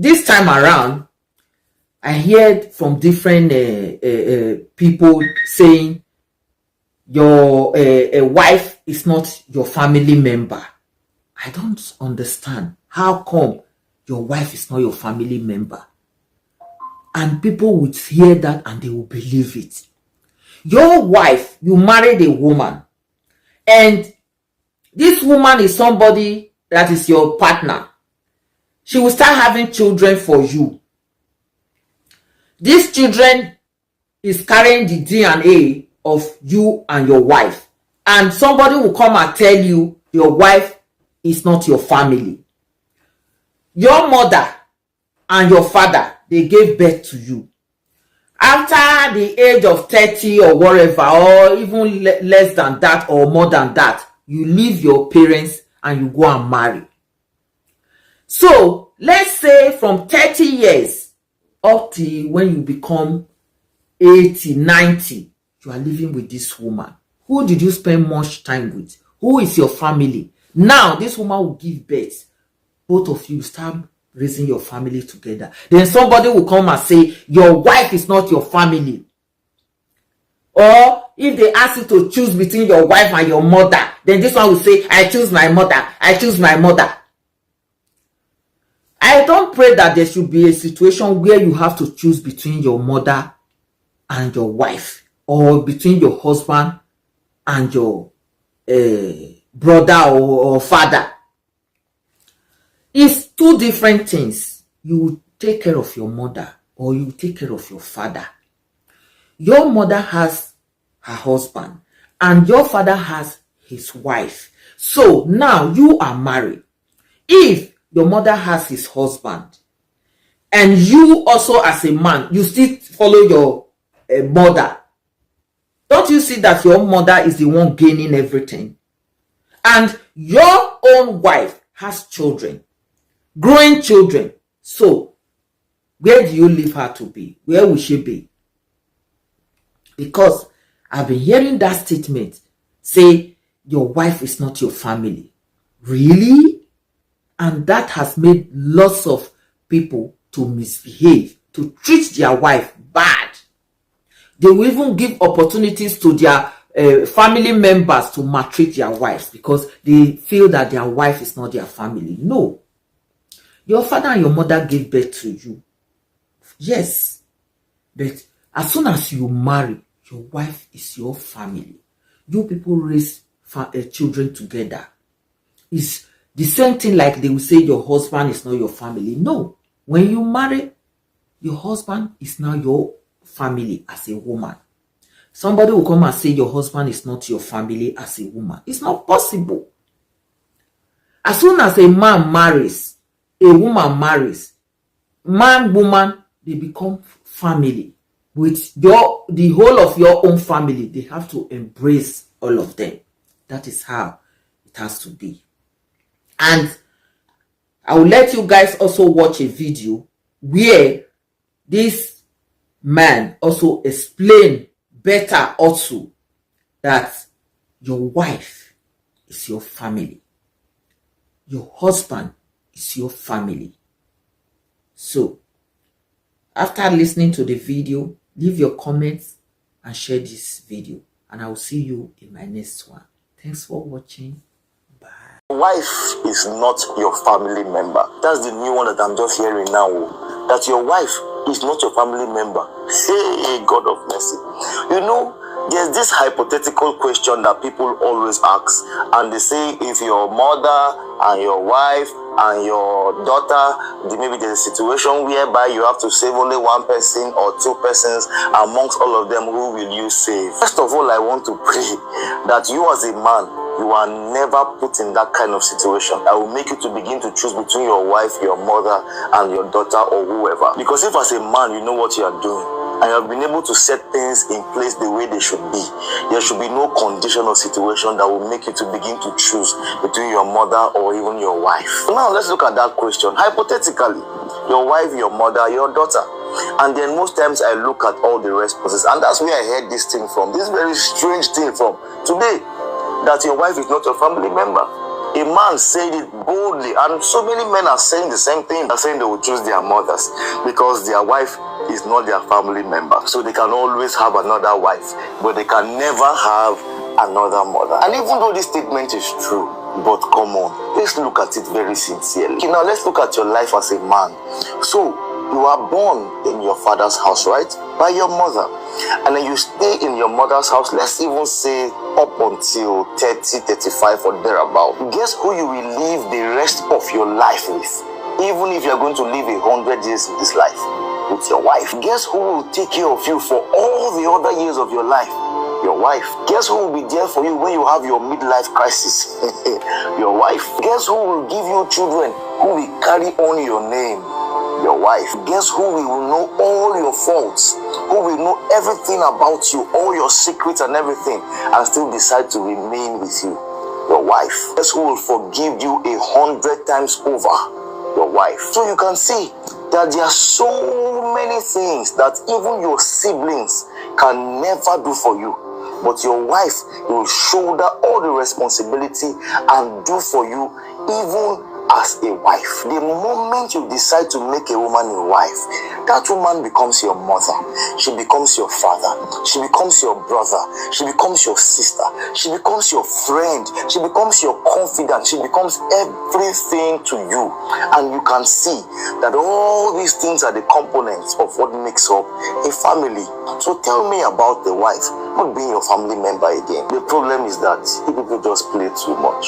this time around, I heard from different people saying your wife is not your family member. I don't understand. How come your wife is not your family member? And people would hear that and they will believe it. Your wife, you married a woman, and this woman is somebody that is your partner. She will start having children for you. These children is carrying the DNA of you and your wife. And somebody will come and tell you your wife is not your family. Your mother and your father, they gave birth to you. After the age of 30 or whatever, or even less than that or more than that, you leave your parents and you go and marry. So let's say from 30 years up to when you become 80, 90, you are living with this woman. Who did you spend much time with? Who is your family? Now this woman will give birth. Both of you start raising your family together. Then somebody will come and say your wife is not your family. Or if they ask you to choose between your wife and your mother, then this one will say, I choose my mother. I choose my mother. I don't pray that there should be a situation where you have to choose between your mother and your wife, or between your husband and your brother or father. It's two different things. You will take care of your mother, or you will take care of your father. Your mother has her husband and your father has his wife. So now you are married. If your mother has his husband and you also as a man, you still follow your mother, don't you see that your mother is the one gaining everything? And your own wife has children, growing children. So where do you leave her to be? Where will she be? Because I've been hearing that statement, say your wife is not your family. Really? And that has made lots of people to misbehave, to treat their wife bad. They will even give opportunities to their family members to maltreat their wives because they feel that their wife is not their family. No. Your father and your mother gave birth to you. Yes. But as soon as you marry, your wife is your family. You people raise children together. It's the same thing like they will say your husband is not your family. No. When you marry, your husband is now your family as a woman. Somebody will come and say your husband is not your family as a woman. It's not possible. As soon as a man marries, a woman marries, man, woman, they become family. With the whole of your own family, they have to embrace all of them. That is how it has to be. And I will let you guys also watch a video where this man also explained better also that your wife is your family. Your husband is your family. So, after listening to the video, leave your comments and share this video. And I will see you in my next one. Thanks for watching. Bye. Wife is not your family member. That's the new one that I'm just hearing now. That your wife is not your family member. Hey, God of mercy. You know, there's this hypothetical question that people always ask. And they say, if your mother and your wife and your daughter, maybe there's a situation whereby you have to save only one person or two persons amongst all of them, who will you save? First of all, I want to pray that you as a man, you are never put in that kind of situation. I will make you to begin to choose between your wife, your mother, and your daughter or whoever. Because if as a man, you know what you are doing, and you have been able to set things in place the way they should be, there should be no condition or situation that will make you to begin to choose between your mother or even your wife. Now let's look at that question. Hypothetically, your wife, your mother, your daughter. And then most times I look at all the responses, and that's where I heard this thing from, this very strange thing from today, that your wife is not your family member. A man said it boldly, and so many men are saying the same thing. They're saying they will choose their mothers because their wife is not their family member. So they can always have another wife, but they can never have another mother. And even though this statement is true, but come on, let's look at it very sincerely. Okay, now let's look at your life as a man. So you are born in your father's house, right? By your mother. And then you stay in your mother's house, let's even say up until 30, 35 or thereabout. Guess who you will live the rest of your life with? Even if you're going to live 100 years in this life, with your wife. Guess who will take care of you for all the other years of your life? Your wife. Guess who will be there for you when you have your midlife crisis? Your wife. Guess who will give you children who will carry on your name? Your wife. Guess who will know all your faults, who will know everything about you, all your secrets and everything, and still decide to remain with you? Your wife. Guess who will forgive you 100 times over? Your wife. So you can see that there are so many things that even your siblings can never do for you, but your wife will shoulder all the responsibility and do for you, even as a wife. The moment you decide to make a woman a wife, that woman becomes your mother, she becomes your father, she becomes your brother, she becomes your sister, she becomes your friend, she becomes your confidant, she becomes everything to you. And you can see that all these things are the components of what makes up a family. So tell me about the wife not being your family member again. The problem is that people just play too much.